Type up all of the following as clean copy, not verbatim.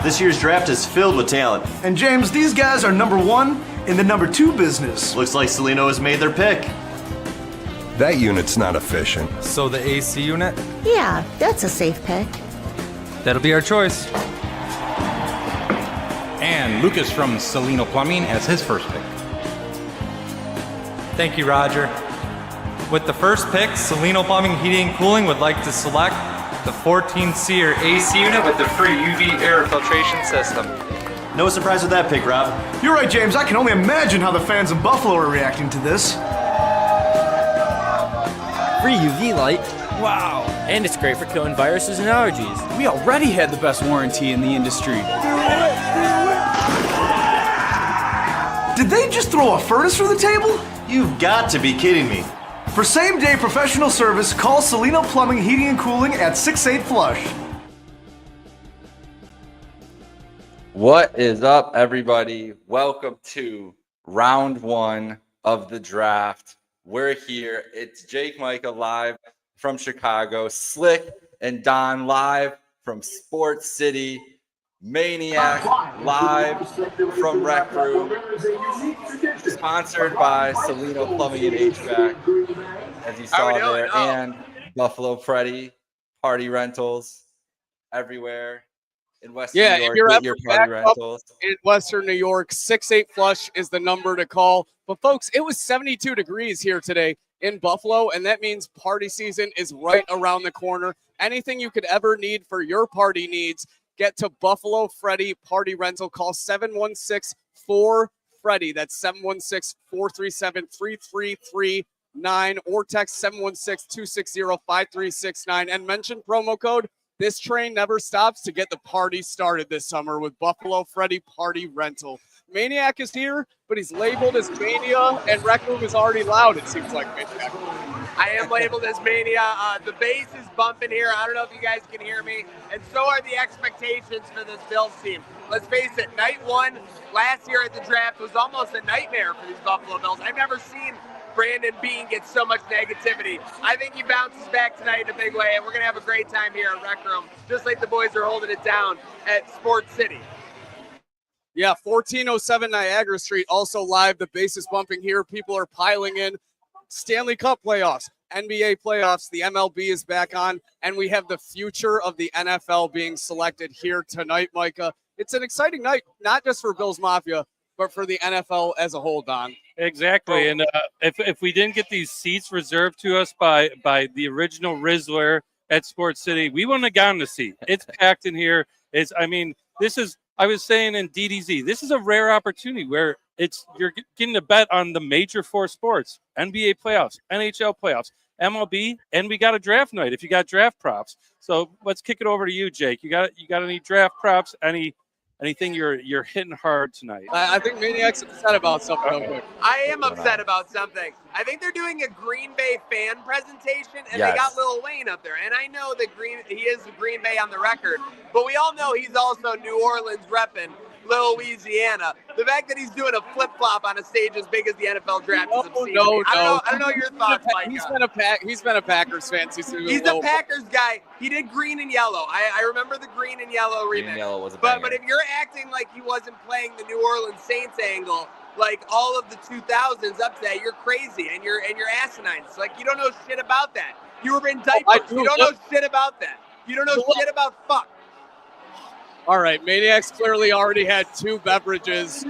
This year's draft is filled with talent. And James, these guys are number one in the number two business. Looks like Cellino has made their pick. That unit's not efficient. So the AC unit? Yeah, that's a safe pick. That'll be our choice. And Lucas from Cellino Plumbing has his first pick. Thank you, Roger. With the first pick, Cellino Plumbing, Heating, and Cooling would like to select the 14-seer AC unit with the free UV air filtration system. No surprise with that pick, Rob. You're right, James. I can only imagine how the fans in Buffalo are reacting to this. Free UV light. Wow. And it's great for killing viruses and allergies. We already had the best warranty in the industry. Did they just throw a furnace through the table? You've got to be kidding me. For same-day professional service, call Cellino Plumbing, Heating, and Cooling at 68FLUSH. What is up, everybody? Welcome to round one of the draft. We're here. It's Jake Micah live from Chicago, Slick and Don live from Sports City, Maniac live from Rec Room, sponsored by Cellino Plumbing and HVAC, as you saw there, and Buffalo Freddy, Party Rentals, everywhere in Western New York. If you're Get ever your back Party up Rentals. in Western New York, 68FLUSH is the number to call. But folks, it was 72 degrees here today in Buffalo, and that means party season is right around the corner. Anything you could ever need for your party needs, get to Buffalo Freddy Party Rental. Call 716-4FREDDY. That's 716-437-3339 or text 716-260-5369 and mention promo code This Train Never Stops to get the party started this summer with Buffalo Freddy Party Rental. Maniac is here, but he's labeled as Mania, and Rec Room is already loud, it seems like. Maniac. I am labeled as Mania. The bass is bumping here. I don't know if you guys can hear me. And so are the expectations for this Bills team. Let's face it, night one last year at the draft was almost a nightmare for these Buffalo Bills. I've never seen Brandon Beane get so much negativity. I think he bounces back tonight in a big way, and we're going to have a great time here at Rec Room, just like the boys are holding it down at Sports City. Yeah, 1407 Niagara Street, also live. The bass is bumping here. People are piling in. Stanley Cup playoffs, NBA playoffs, the MLB is back on, and we have the future of the NFL being selected here tonight, Micah. It's an exciting night, not just for Bills Mafia, but for the NFL as a whole, Don. Exactly, and if we didn't get these seats reserved to us by the original Rizzler at Sports City, we wouldn't have gotten a seat. It's packed in here. I was saying in DDZ, this is a rare opportunity where you're getting a bet on the major four sports: NBA playoffs, NHL playoffs, MLB, and we got a draft night if you got draft props. So let's kick it over to you, Jake. You got any draft props? Anything you're hitting hard tonight? I think Maniac's upset about something real quick. I am upset about something. I think they're doing a Green Bay fan presentation, and Yes. they got Lil Wayne up there. And I know that he is Green Bay on the record, but we all know he's also New Orleans repping Little Louisiana. The fact that he's doing a flip-flop on a stage as big as the NFL draft is obscene. I don't know your thoughts, Mike. He's been a Packers fan since he was He's a Packers guy. He did green and yellow. I remember the green and yellow remix. Green and yellow was a but banger. if you're acting like he wasn't playing the New Orleans Saints angle like all of the 2000s up to that, you're crazy and you're asinine. It's like you don't know shit about that. You were in diapers. You don't know shit about that. You don't know shit about fuck. All right, Maniac's clearly already had two beverages,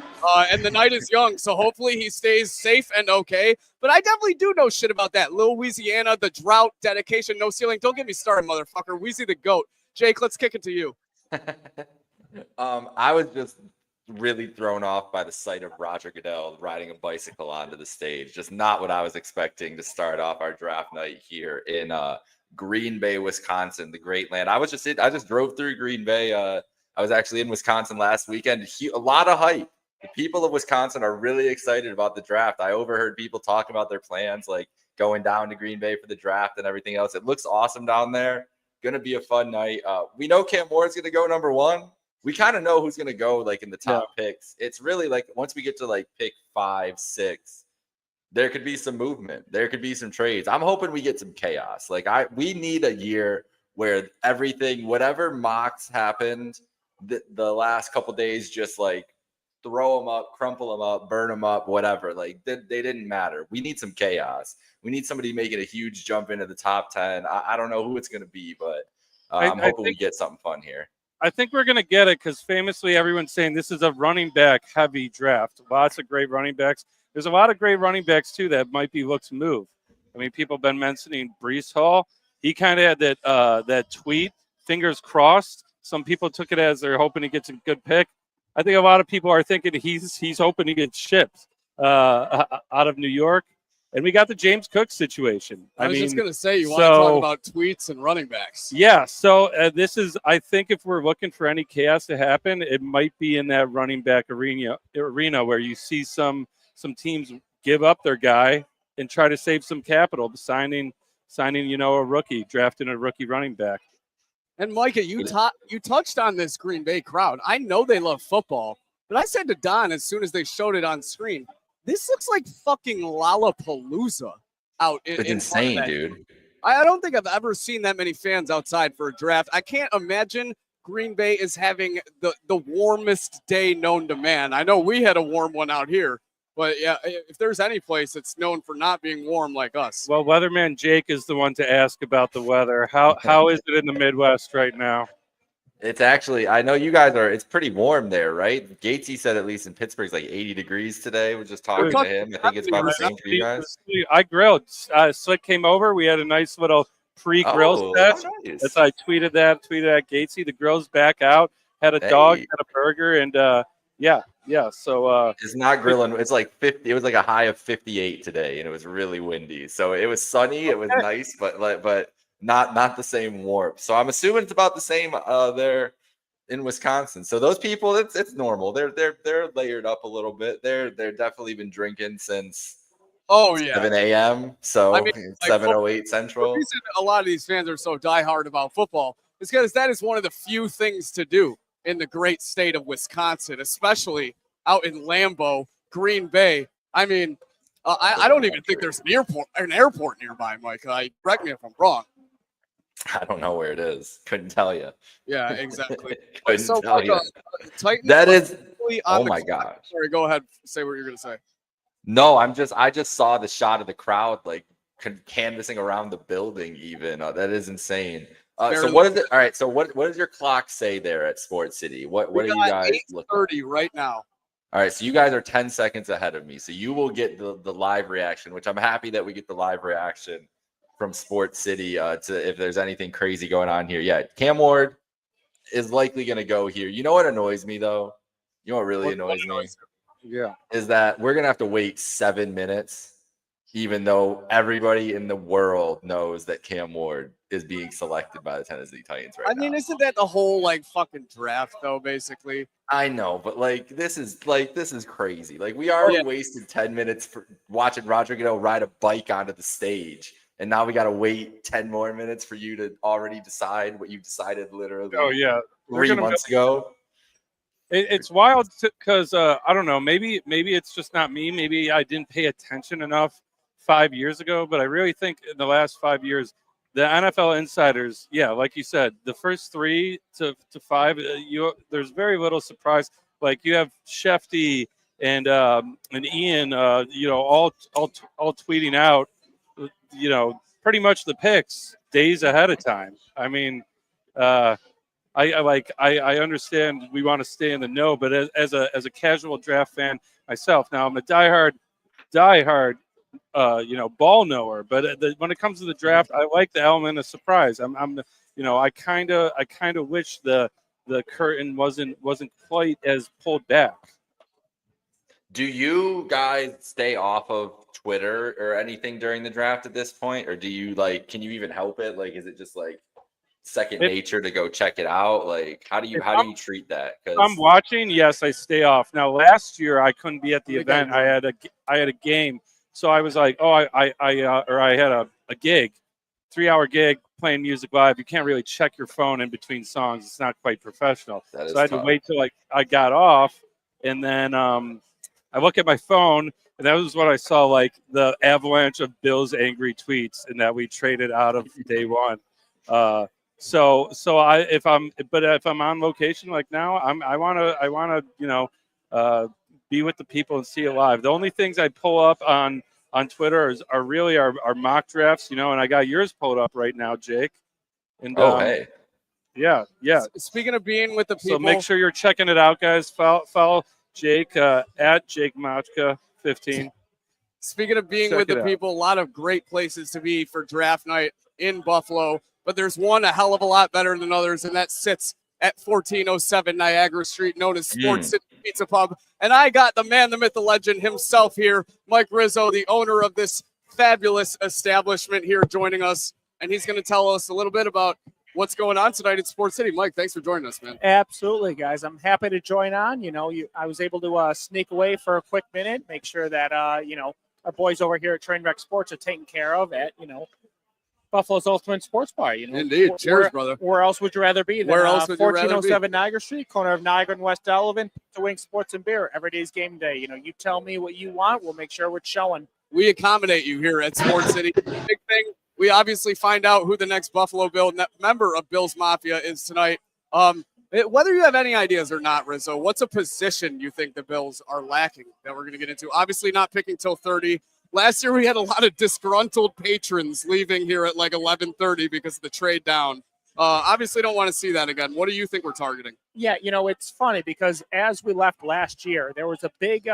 and the night is young, so hopefully he stays safe and okay. But I definitely do know shit about that. Lil Louisiana, the drought, dedication, no ceiling. Don't get me started, motherfucker. Weezy the GOAT. Jake, let's kick it to you. I was just really thrown off by the sight of Roger Goodell riding a bicycle onto the stage. Just not what I was expecting to start off our draft night here in Green Bay, Wisconsin, the great land. I just drove through Green Bay. I was actually in Wisconsin last weekend. A lot of hype. The people of Wisconsin are really excited about the draft. I overheard people talk about their plans, like going down to Green Bay for the draft and everything else. It looks awesome down there. Going to be a fun night. We know Cam Ward's going to go number one. We kind of know who's going to go like in the top picks. It's really like once we get to like pick 5, 6, there could be some movement. There could be some trades. I'm hoping we get some chaos. We need a year where everything, whatever mocks happened the last couple days just like throw them up, crumple them up, burn them up, whatever. Like they didn't matter. We need some chaos. We need somebody making a huge jump into the top 10. I don't know who it's going to be, but I'm hoping we get something fun here. I think we're going to get it because famously everyone's saying this is a running back heavy draft. Lots of great running backs. There's a lot of great running backs too that might be looks move. I mean, people have been mentioning Breece Hall. He kind of had that tweet, fingers crossed. Some people took it as they're hoping he gets a good pick. I think a lot of people are thinking he's hoping he gets shipped out of New York. And we got the James Cook situation. I was just going to say, you want to talk about tweets and running backs. Yeah, so this is, I think if we're looking for any chaos to happen, it might be in that running back arena where you see some teams give up their guy and try to save some capital, signing a rookie, drafting a rookie running back. And Micah, you touched on this Green Bay crowd. I know they love football, but I said to Don as soon as they showed it on screen, this looks like fucking Lollapalooza out in It's insane, dude. I don't think I've ever seen that many fans outside for a draft. I can't imagine Green Bay is having the warmest day known to man. I know we had a warm one out here, but yeah, if there's any place that's known for not being warm like us. Well, Weatherman Jake is the one to ask about the weather. How is it in the Midwest right now? It's actually, I know you guys it's pretty warm there, right? Gatesy said at least in Pittsburgh it's like 80 degrees today. We're just talking to him. I think it's about the same for you guys. I grilled. Slick came over. We had a nice little pre-grill set. Nice. As I tweeted at Gatesy. The grill's back out. Had a dog, had a burger, and yeah. So it's not grilling. It's like 50. It was like a high of 58 today, and it was really windy. So it was sunny. It was nice, but not the same warmth. So I'm assuming it's about the same there in Wisconsin. So those people, it's normal. They're layered up a little bit. They're definitely been drinking since 7 a.m. So I mean, 7:08 Central. The reason a lot of these fans are so diehard about football is because that is one of the few things to do in the great state of Wisconsin, especially out in Lambeau, Green Bay. I mean, I don't even think there's an airport nearby, Mike. Correct me if I'm wrong. I don't know where it is. Couldn't tell you. Yeah, exactly. Couldn't tell you. Titans that is. Oh my God. Sorry, go ahead. Say what you're going to say. No, I just saw the shot of the crowd like canvassing around the building. Even that is insane. So what is it? All right. So what does your clock say there at Sports City? What are you guys looking? 8:30 right now. All right. So you guys are 10 seconds ahead of me. So you will get the live reaction, which I'm happy that we get the live reaction from Sports City to if there's anything crazy going on here. Yeah, Cam Ward is likely going to go here. You know what annoys me though? You know what really annoys me? Yeah, is that we're going to have to wait 7 minutes, even though everybody in the world knows that Cam Ward is being selected by the Tennessee Titans right now. I mean, isn't that the whole like fucking draft though? Basically, I know, but this is crazy. Like we already wasted 10 minutes for watching Roger Goodell ride a bike onto the stage. And now we got to wait 10 more minutes for you to already decide what you decided literally 3 months ago. It's wild because I don't know. Maybe it's just not me. Maybe I didn't pay attention enough 5 years ago. But I really think in the last 5 years, the NFL insiders, like you said, the first 3 to 5, there's very little surprise. Like you have Shefty and Ian, all tweeting out. Pretty much the picks days ahead of time. I mean, I understand we want to stay in the know, but as a casual draft fan myself, now I'm a diehard, ball knower. But when it comes to the draft, I like the element of surprise. I kind of wish the curtain wasn't quite as pulled back. Do you guys stay off of Twitter or anything during the draft at this point? Or do you can you even help it? Like, is it just like second nature to go check it out? Like, how do you treat that? If I'm watching, yes, I stay off. Now, last year I couldn't be at the event. I had a game. So I was like, I had a gig, 3-hour gig playing music live. You can't really check your phone in between songs. It's not quite professional. So I had to wait till I got off. And then, I look at my phone, and that was what I saw, like the avalanche of Bill's angry tweets, and that we traded out of day one. So if I'm on location like now, I wanna be with the people and see it live. The only things I pull up on Twitter are really our mock drafts, and I got yours pulled up right now, Jake. And hey. Yeah. Speaking of being with the people, So make sure you're checking it out, guys. Follow Jake at Jake Machka 15. Speaking of being with the people, a lot of great places to be for draft night in Buffalo, but there's one a hell of a lot better than others, and that sits at 1407 Niagara Street, known as Sports City Pizza Pub. And I got the man, the myth, the legend himself here, Mike Rizzo, the owner of this fabulous establishment here, joining us, and he's going to tell us a little bit about what's going on tonight at Sports City. Mike, thanks for joining us, man. Absolutely, guys. I'm happy to join on. I was able to sneak away for a quick minute, make sure that, our boys over here at Trainwreck Sports are taken care of at, Buffalo's Ultimate Sports Bar. Indeed. Cheers, brother. Where else would you rather be than Where else would you rather be? 1407 Niagara Street, corner of Niagara and West Delavan, to Wing Sports and Beer. Every day's game day. You tell me what you want. We'll make sure we're showing. We accommodate you here at Sports City. Big thing. We obviously find out who the next Buffalo Bill member of Bills Mafia is tonight. Whether you have any ideas or not, Rizzo, what's a position you think the Bills are lacking that we're going to get into? Obviously not picking till 30. Last year we had a lot of disgruntled patrons leaving here at like 11:30 because of the trade down. Obviously don't want to see that again. What do you think we're targeting? Yeah, it's funny because as we left last year, there was a big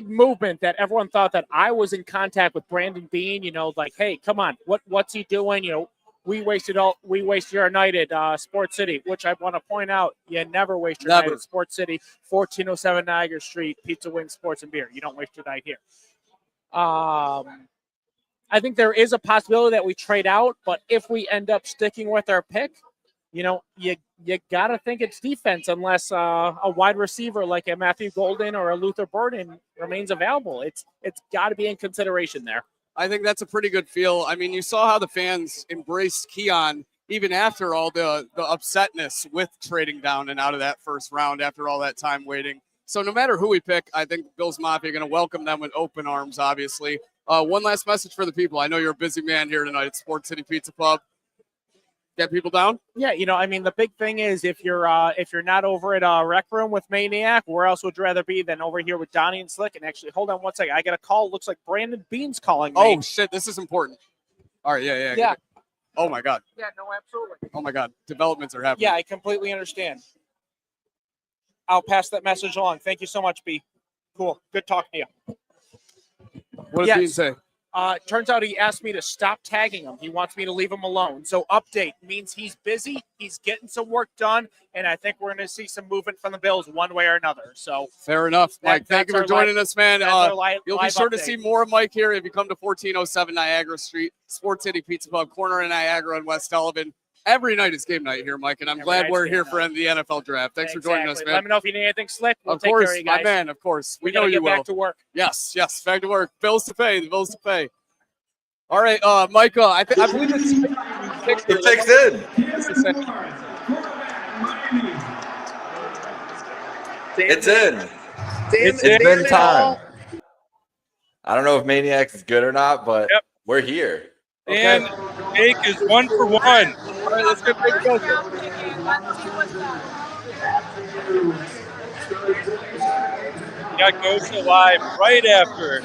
movement that everyone thought that I was in contact with Brandon Beane, like, hey, come on, what's he doing? We wasted our night at Sports City, which I want to point out, you never waste your night at Sports City, 1407 Niagara Street, Pizza, Wing, Sports, and Beer. You don't waste your night here. I think there is a possibility that we trade out, but if we end up sticking with our pick, you got to think it's defense unless a wide receiver like a Matthew Golden or a Luther Burden remains available. It's got to be in consideration there. I think that's a pretty good feel. I mean, you saw how the fans embraced Keon even after all the upsetness with trading down and out of that first round after all that time waiting. So no matter who we pick, I think Bills Mafia are going to welcome them with open arms, obviously. One last message for the people. I know you're a busy man here tonight at Sports City Pizza Pub. Get people down? Yeah, the big thing is if you're not over at Rec Room with Maniac, where else would you rather be than over here with Donnie and Slick? And actually, hold on one second. I got a call. Looks like Brandon Beane's calling me. Oh, shit. This is important. All right, yeah. Oh, my God. Yeah, no, absolutely. Oh, my God. Developments are happening. Yeah, I completely understand. I'll pass that message along. Thank you so much, B. Cool. Good talking to you. What did Beane say? Turns out he asked me to stop tagging him. He wants me to leave him alone. So update means he's busy. He's getting some work done. And I think we're going to see some movement from the Bills one way or another. So fair enough, Mike. Thank you for joining us, man. You'll be sure to see more of Mike here if you come to 1407 Niagara Street, Sports City Pizza Pub, corner of Niagara and West Delavan. Every night is game night here, Mike, and I'm glad we're here for the NFL draft. Thanks for joining us, man. Let me know if you need anything, Slick. We'll of take course, care of you guys. my man, of course. We know gotta you get will. back to work. Yes, back to work. Bills to pay. The bills to pay. All right, Micah, I believe it's The pick's in. It's in. It's been time. I don't know if Maniacs is good or not, but we're here. And Jake is 1 for 1. All right, let's get big go. Got Gosha live right after.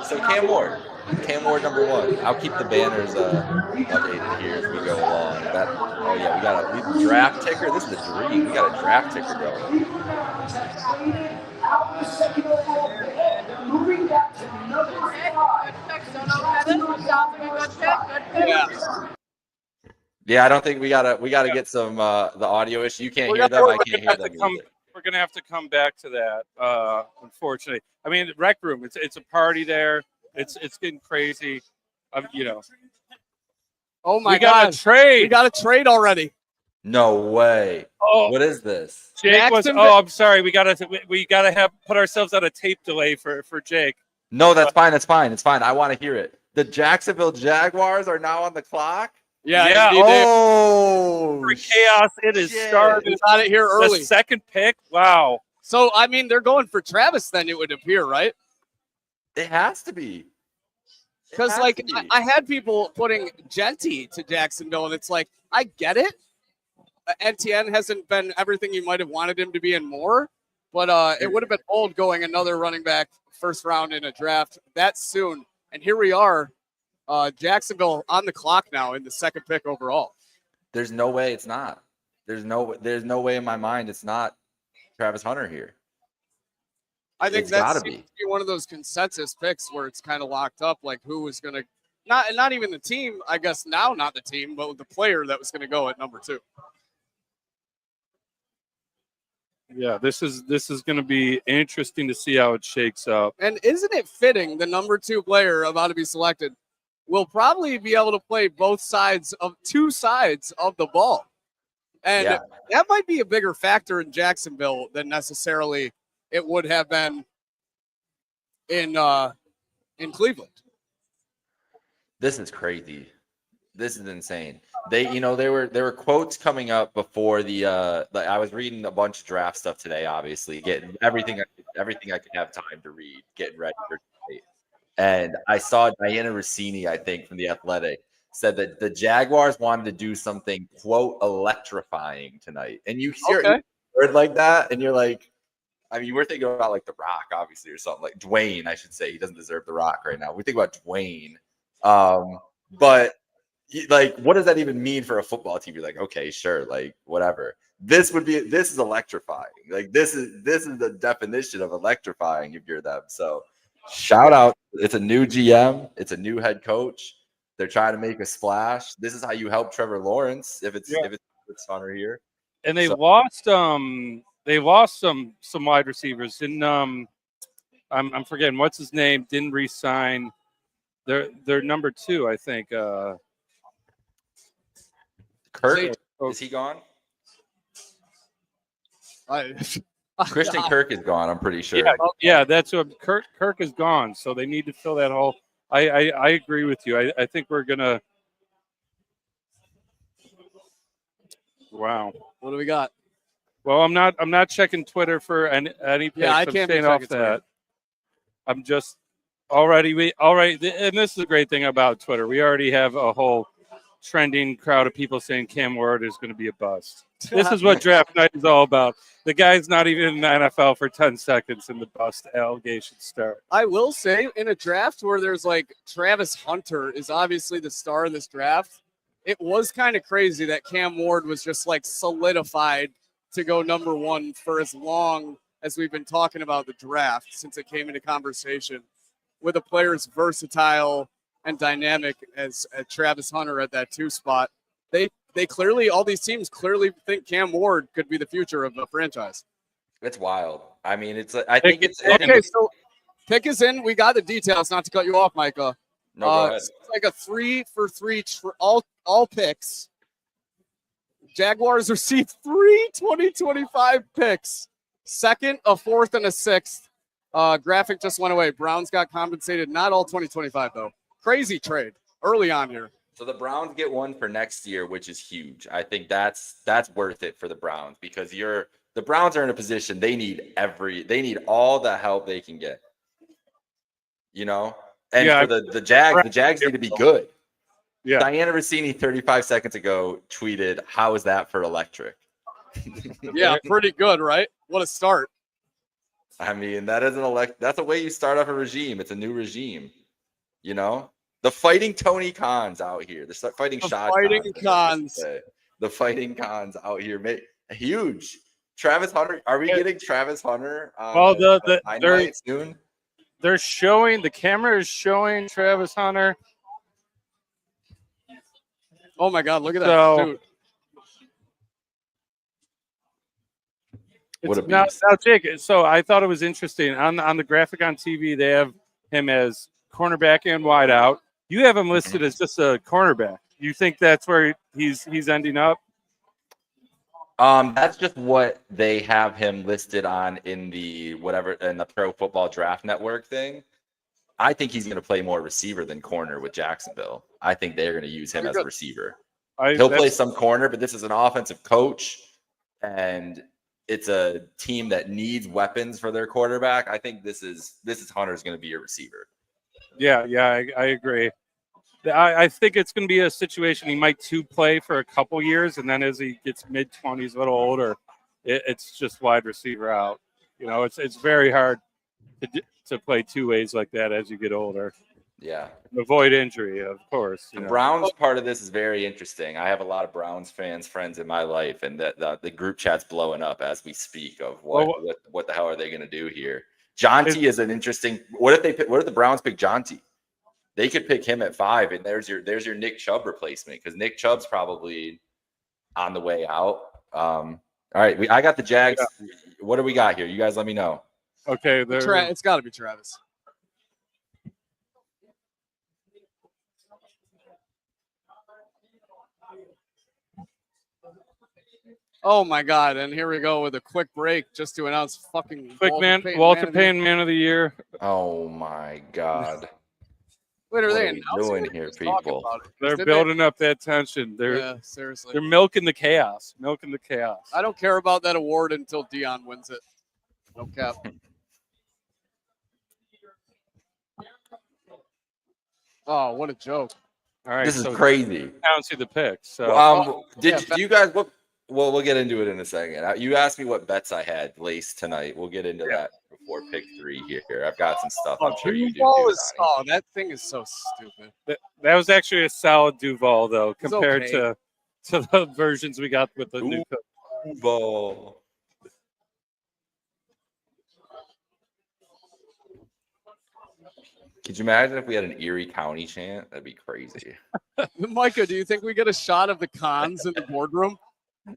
So Cam Ward number 1. I'll keep the banners updated here as we go along. We have a draft ticker. This is a dream. We got a draft ticker going. Yeah, I don't think we gotta get some the audio issue. You can't hear them. I can't hear them. We're gonna have to come back to that. Unfortunately, I mean, the Rec Room. It's a party there. It's getting crazy. Oh my God! We got a trade. We got a trade already. No way. Oh, what is this? Jake was. Oh, I'm sorry. We gotta put ourselves on a tape delay for Jake. No, that's fine. It's fine. I want to hear it. The Jacksonville Jaguars are now on the clock. Yeah. Oh, for chaos! It is started. We got it here early. The second pick. Wow. So I mean, they're going for Travis. Then it would appear, right? It has to be. Because, like, I had people putting Genty to Jacksonville, and it's like, I get it. Etienne hasn't been everything you might have wanted him to be and more, but it would have been old going another running back first round in a draft that soon. And here we are, Jacksonville on the clock now in the second pick overall. There's no way it's not. There's no way in my mind it's not Travis Hunter here. I think It's that gotta seems be. to be one of those consensus picks where it's kind of locked up, like who was going to not even the team, I guess now not the team, but the player that was going to go at number 2. Yeah, this is going to be interesting to see how it shakes up. And isn't it fitting the number 2 player about to be selected will probably be able to play both sides of 2 sides of the ball? And Yeah. that might be a bigger factor in Jacksonville than necessarily it would have been in Cleveland. This is crazy. This is insane. There were quotes coming up before the I was reading a bunch of draft stuff today, obviously, getting everything I could have time to read, getting ready for today. And I saw Diana Rossini, I think, from The Athletic, said that the Jaguars wanted to do something, quote, electrifying tonight. And you hear a word like that, and you're like, I mean, we're thinking about like The Rock, obviously, or something like Dwayne, I should say. He doesn't deserve The Rock right now. We think about Dwayne. But like, what does that even mean for a football team? You're like, okay, sure, like whatever. This is electrifying. Like this is the definition of electrifying if you're them. So shout out. It's a new GM, it's a new head coach. They're trying to make a splash. This is how you help Trevor Lawrence if it's Hunter here. And they So- lost some wide receivers. And I'm forgetting what's his name, didn't re-sign. They're number 2, I think. Kirk, is he gone? Christian Kirk is gone, I'm pretty sure. Yeah, that's what Kirk is gone, so they need to fill that hole. I agree with you. I think we're gonna. Wow. What do we got? Well, I'm not checking Twitter for any picks. Yeah, I I'm can't be staying off checking Twitter. that. I'm just already and this is the great thing about Twitter. We already have a whole trending crowd of people saying Cam Ward is going to be a bust. This is what draft night is all about. The guy's not even in the NFL for 10 seconds and the bust allegations start. I will say, in a draft where there's like Travis Hunter is obviously the star of this draft, it was kind of crazy that Cam Ward was just like solidified to go number 1 for as long as we've been talking about the draft since it came into conversation, with a player as versatile and dynamic as Travis Hunter at that 2 spot. They clearly, all these teams clearly think Cam Ward could be the future of the franchise. It's wild. I mean, I think it's okay. So pick is in. We got the details. Not to cut you off, Micah. No, go ahead. It's like a 3-for-3 all picks. Jaguars receive 3 2025 picks. Second, a 4th, and a 6th. Graphic just went away. Browns got compensated. Not all 2025 though. Crazy trade early on here. So the Browns get 1 for next year, which is huge. I think that's worth it for the Browns because the Browns are in a position they need all the help they can get. And for the Jags need to be good. Yeah. Diana Rossini 35 seconds ago tweeted, "How is that for electric?" Yeah, pretty good, right? What a start. I mean, that's a way you start off a regime. It's a new regime. The fighting Tony Khans out here. The fighting Shad Khans. The fighting Khans out here. Huge. Travis Hunter. Are we getting Travis Hunter? Well, soon. They're showing, the camera is showing Travis Hunter. Oh my God! Look at that suit. What a now, beast. Jake. So I thought it was interesting on the graphic on TV. They have him as cornerback and wideout. You have him listed as just a cornerback. You think that's where he's ending up? That's just what they have him listed on in the Pro Football Draft Network thing. I think he's going to play more receiver than corner with Jacksonville. I think they're going to use him as a receiver. He'll play some corner, but this is an offensive coach, and it's a team that needs weapons for their quarterback. I think this is Hunter's going to be a receiver. Yeah, I agree. I think it's going to be a situation he might play for a couple years, and then as he gets mid-20s, a little older, it's just wide receiver out. You know, it's very hard to play two ways like that as you get older. Yeah. Avoid injury, of course. The Browns part of this is very interesting. I have a lot of Browns friends in my life, and the group chat's blowing up as we speak of what the hell are they going to do here? Jonty is an interesting. What if the Browns pick Jonty? They could pick him at 5, and there's your Nick Chubb replacement, because Nick Chubb's probably on the way out. All right, I got the Jags. Yeah. What do we got here? You guys let me know. Okay, it's got to be Travis. Oh my God! And here we go with a quick break just to announce fucking Walter Payton Man of the Year. Oh my God! What are they doing here, people? They're building up that tension. Seriously. They're milking the chaos. I don't care about that award until Dion wins it. No cap. Oh, what a joke! All right, this is crazy. I don't see the pick. So, do you guys look? Well, we'll get into it in a second. You asked me what bets I had laced tonight. We'll get into that before pick 3 here. I've got some stuff. I'm sure you do. That thing is so stupid. That was actually a solid Duval, though, compared to the versions we got with the new Duval. Could you imagine if we had an Erie County chant? That'd be crazy. Micah, do you think we get a shot of the cons in the boardroom?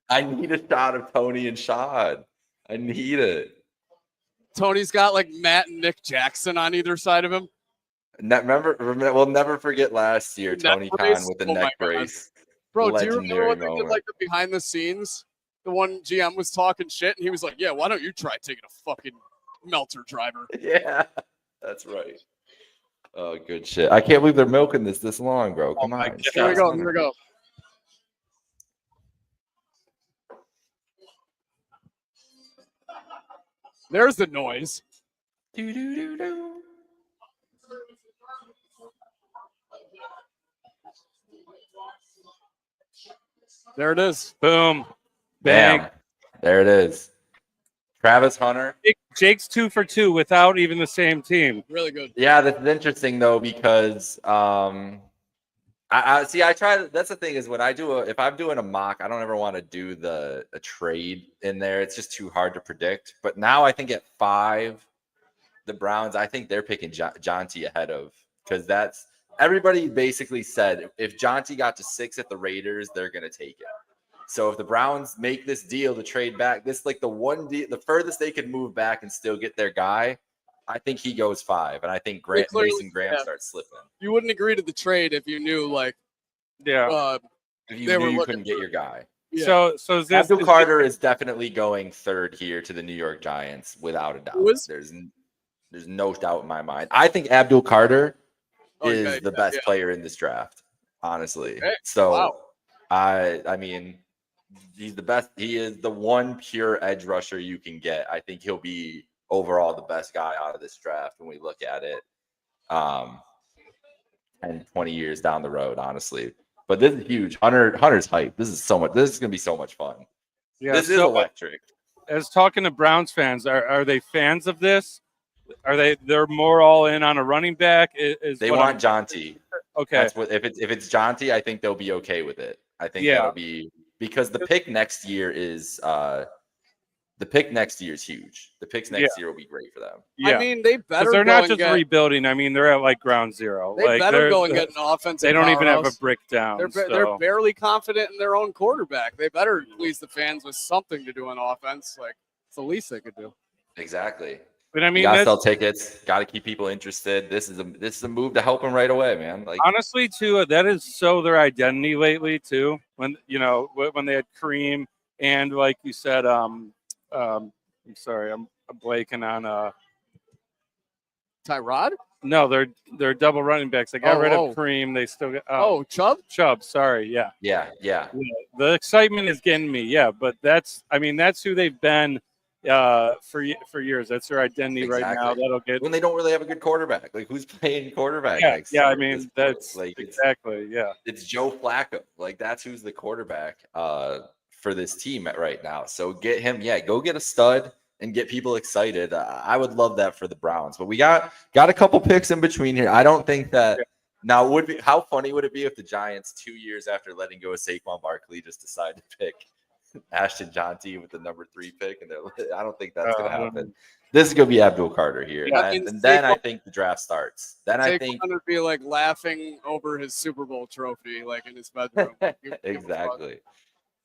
I need a shot of Tony and Shad. I need it. Tony's got like Matt and Nick Jackson on either side of him. Remember, we'll never forget last year, Tony Khan with the neck brace. Bro, do you remember what they did like the behind the scenes? The one GM was talking shit and he was like, yeah, why don't you try taking a fucking Melter driver? Yeah, that's right. Oh, good shit. I can't believe they're milking this long, bro. Come on. Here we go. There's the noise. There it is. Boom. Bang. Bam. There it is. Travis Hunter. Jake's 2 for 2 without even the same team. Really good. Yeah, that's interesting though, because I try. That's the thing is when if I'm doing a mock, I don't ever want to do a trade in there. It's just too hard to predict. But now I think at 5, the Browns, I think they're picking Jonty ahead of, because that's everybody basically said if Jonty got to 6 at the Raiders, they're gonna take it. So if the Browns make this deal to trade back, this like the furthest they could move back and still get their guy. I think he goes 5, and I think Mason Graham starts slipping. You wouldn't agree to the trade if you knew, like, if you knew you couldn't get your guy. Yeah. So is Abdul Carter is definitely going 3rd here to the New York Giants without a doubt. There's no doubt in my mind. I think Abdul Carter is the best player in this draft, honestly. Okay. So I mean, he's the best. He is the one pure edge rusher you can get. I think he'll be overall the best guy out of this draft when we look at it 10, 20 years down the road, honestly. But this is huge. Hunter's hype. This is going to be so much fun. Yeah, this is electric. As talking to Browns fans, are they fans of this? They're more all in on a running back? They want Jonty. Okay. That's what if it's Jonty, I think they'll be okay with it. I think that'll be because the pick next year is huge. The picks next year will be great for them. Yeah. I mean, they better. They're not just rebuilding. I mean, they're at like ground zero. They better go and get an offensive. They don't even have a brick down. They're barely confident in their own quarterback. They better please the fans with something to do on offense. Like it's the least they could do. Exactly. But I mean, you gotta sell tickets. Got to keep people interested. This is a move to help them right away, man. Like honestly, too, that is so their identity lately too. When when they had Kareem and like you said, I'm sorry, I'm blanking on Tyrod. No, they're double running backs. They got rid of Kareem. They still got Chubb. Chubb. Sorry, yeah. Yeah. The excitement is getting me. Yeah, but that's who they've been. for years. That's their identity right now. That'll get when they don't really have a good quarterback. Like who's playing quarterback yeah, next yeah. year I at mean, this point? that's like exactly yeah. It's Joe Flacco. Like that's who's the quarterback for this team right now. So get him. Yeah, go get a stud and get people excited. I would love that for the Browns. But we got a couple picks in between here. I don't think that. Now, how funny would it be if the Giants 2 years after letting go of Saquon Barkley just decide to pick Ashton Jonty with the number 3 pick? And I don't think that's going to happen. This is going to be Abdul Carter here. Yeah, and then I think the draft starts. Then I think Saquon would be like laughing over his Super Bowl trophy, like in his bedroom. exactly.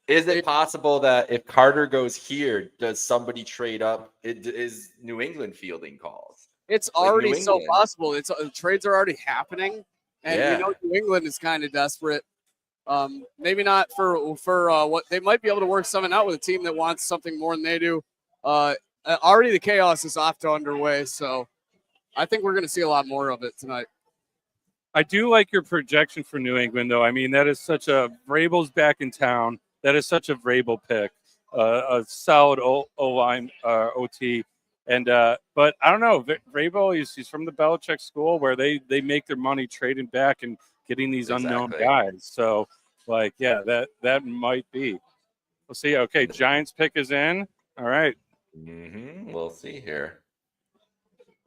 Is it possible that if Carter goes here, does somebody trade up? Is New England fielding calls? It's Like already New so England. possible. It's trades are already happening, and Yeah. you know New England is kind of desperate. Maybe not for what they might be able to work something out with a team that wants something more than they do. Already the chaos is off to underway, so I think we're going to see a lot more of it tonight. I do like your projection for New England, though. I mean, that is such a Vrabel's back in town. That is such a Vrabel pick, a solid O-line OT. And but I don't know, Vrabel, he's from the Belichick school where they make their money trading back and getting these unknown guys. So, like, yeah, that might be. We'll see. Okay, Giants pick is in. All right. We'll see here.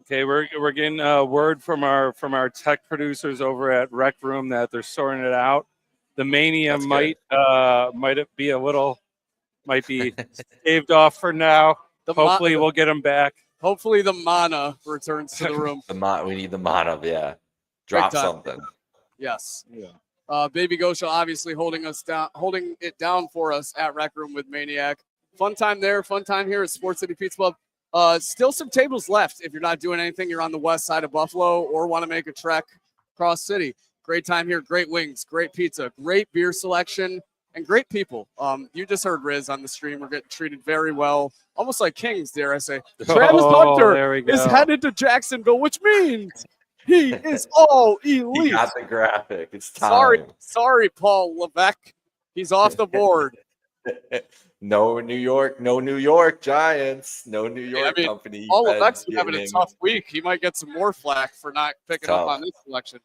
Okay, we're getting word from our tech producers over at Rec Room that they're sorting it out. The Mania might be a little, might be staved off for now. Hopefully we'll get them back. Hopefully the mana returns to the room. We need the mana, yeah. Drop Big time. something. Yes. Yeah. Baby Gosha obviously holding it down for us at Rec Room with Maniac. Fun time there, fun time here at Sports City Pizza Club. Still some tables left. If you're not doing anything, you're on the west side of Buffalo or want to make a trek across city. Great time here, great wings, great pizza, great beer selection, and great people. You just heard Riz on the stream. We're getting treated very well, almost like kings, dare I say. Travis Hunter is headed to Jacksonville, which means he is all elite. He got the graphic. It's time. Sorry, Paul Levesque. He's off the board. No New York Giants. No New York company. Paul Levesque's been having a tough week. He might get some more flack for not picking up on this selection.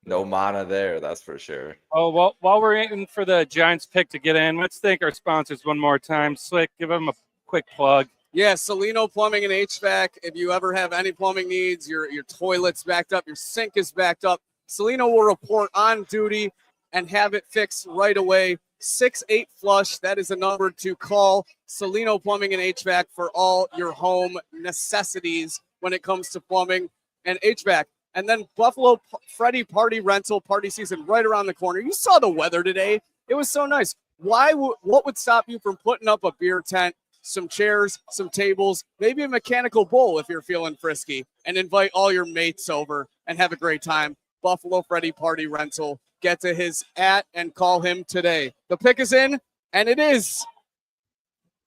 No mana there, that's for sure. Oh, well, while we're waiting for the Giants pick to get in, let's thank our sponsors one more time. Slick, give them a quick plug. Yeah, Salino Plumbing and HVAC. If you ever have any plumbing needs, your toilet's backed up, your sink is backed up, Salino will report on duty and have it fixed right away. 68 Flush, that is a number to call. Salino Plumbing and HVAC for all your home necessities when it comes to plumbing and HVAC. And then Buffalo Freddy Party Rental, party season right around the corner. You saw the weather today. It was so nice. What would stop you from putting up a beer tent, some chairs, some tables, maybe a mechanical bull if you're feeling frisky, and invite all your mates over and have a great time? Buffalo Freddy Party Rental. Get to his @ and call him today. The pick is in, and it is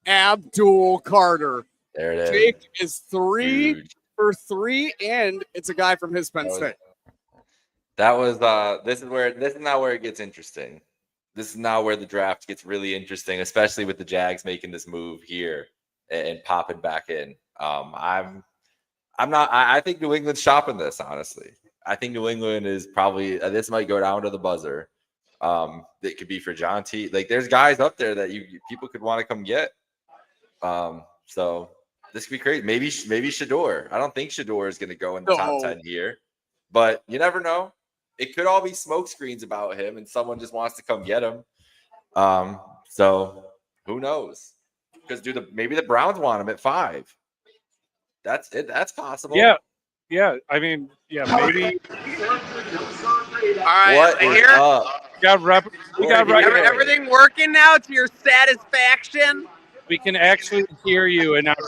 Abdul Carter. There it is. Jake is 3 for 3, and it's a guy from his Penn State. That was this is now where it gets interesting. This is now where the draft gets really interesting, especially with the Jags making this move here and popping back in. I think New England's shopping this, honestly. I think New England is probably this might go down to the buzzer. That could be for John T. Like there's guys up there that people could want to come get. So this could be crazy. Maybe Shador. I don't think Shador is going to go in the top 10 here, but you never know. It could all be smoke screens about him, and someone just wants to come get him. So who knows? Because maybe the Browns want him at 5. That's it. That's possible. Yeah. I mean, yeah, maybe. All right, What is here. up? We got Everything working now to your satisfaction? We can actually hear you, and That's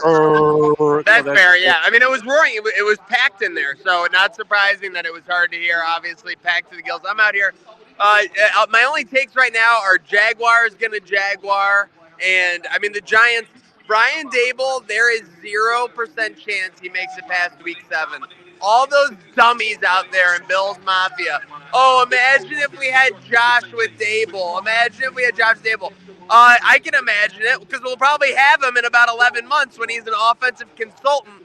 fair, yeah. I mean, it was roaring. It was packed in there, so not surprising that it was hard to hear. Obviously, packed to the gills. I'm out here. My only takes right now are Jaguars going to Jaguar, and I mean the Giants. Brian Dable, there is 0% chance he makes it past week 7. all those dummies out there in Bills Mafia. Oh, imagine if we had Josh with Dable. Imagine if we had Josh Dable. I can imagine it because we'll probably have him in about 11 months when he's an offensive consultant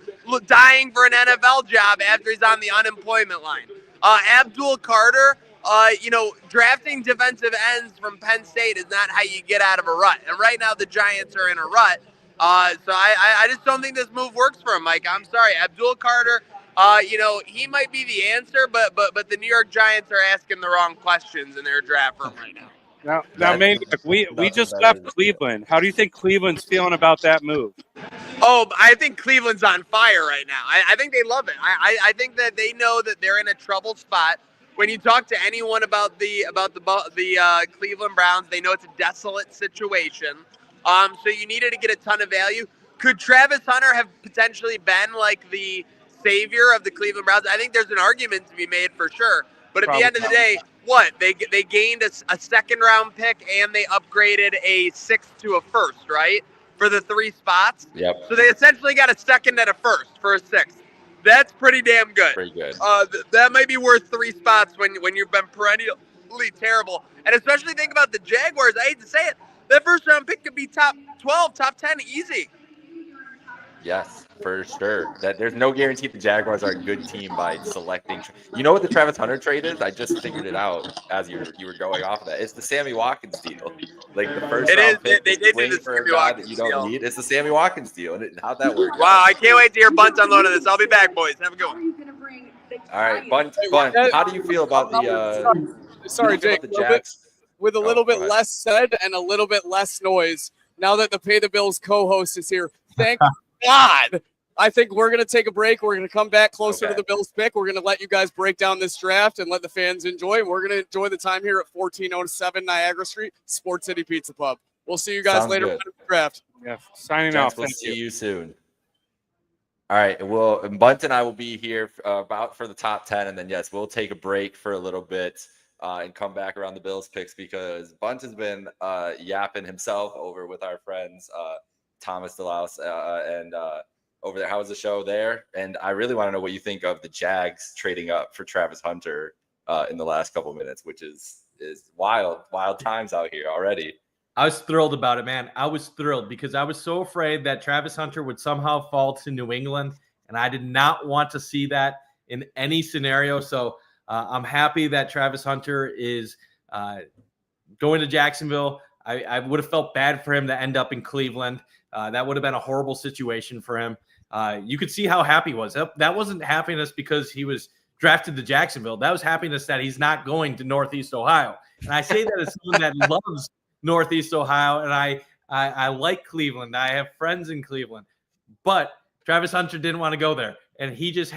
dying for an NFL job after he's on the unemployment line. Abdul Carter, drafting defensive ends from Penn State is not how you get out of a rut. And right now the Giants are in a rut. So I just don't think this move works for him, Mike. I'm sorry. Abdul Carter, he might be the answer, but the New York Giants are asking the wrong questions in their draft room right now. Now, Maniac, we just left Cleveland. How do you think Cleveland's feeling about that move? Oh, I think Cleveland's on fire right now. I think they love it. I think that they know that they're in a troubled spot. When you talk to anyone about the Cleveland Browns, they know it's a desolate situation. So you needed to get a ton of value. Could Travis Hunter have potentially been like the savior of the Cleveland Browns? I think there's an argument to be made for sure. But at the end of the day, what? They gained a second-round pick and they upgraded a 6th to a 1st, right? For the 3 spots. Yep. So they essentially got a 2nd and a 1st for a 6th. That's pretty damn good. Pretty good. That might be worth 3 spots when you've been perennially terrible. And especially think about the Jaguars. I hate to say it. That first-round pick could be top 12, top 10 easy. Yes, for sure. That there's no guarantee the Jaguars are a good team by selecting. You know what the Travis Hunter trade is? I just figured it out as you were going off of that. It's the Sammy Watkins deal. Like the first round pick. They did do the for Sammy a guy Watkins that you don't deal. need. It's the Sammy Watkins deal. And how'd that work? Wow, I can't wait to hear Bunt unload of this. I'll be back, boys. Have a good one. All right, Bunt. How do you feel about the? Sorry, Jake. The Jags? With a little bit go ahead. less said and a little bit less noise. Now that the Pay the Bills co-host is here, thank God. I think we're going to take a break. We're going to come back closer to the Bills pick. We're going to let you guys break down this draft and let the fans enjoy. We're going to enjoy the time here at 1407 Niagara Street, Sports City Pizza Pub. We'll see you guys Sounds later good. for the draft. Yeah, signing Gents, off. we'll Thank see you. you soon. All right. Well, Bunt and I will be here about for the top 10. And then, yes, we'll take a break for a little bit and come back around the Bills picks because Bunt has been yapping himself over with our friends, Thomas DeLaus and over there. How was the show there? And I really want to know what you think of the Jags trading up for Travis Hunter in the last couple of minutes, which is wild times out here already. I was thrilled about it, man. I was thrilled because I was so afraid that Travis Hunter would somehow fall to New England, and I did not want to see that in any scenario. So I'm happy that Travis Hunter is going to Jacksonville. I would have felt bad for him to end up in Cleveland. That would have been a horrible situation for him. You could see how happy he was. That wasn't happiness because he was drafted to Jacksonville. That was happiness that he's not going to Northeast Ohio. And I say that as someone that loves Northeast Ohio, and I like Cleveland. I have friends in Cleveland. But Travis Hunter didn't want to go there. And he's the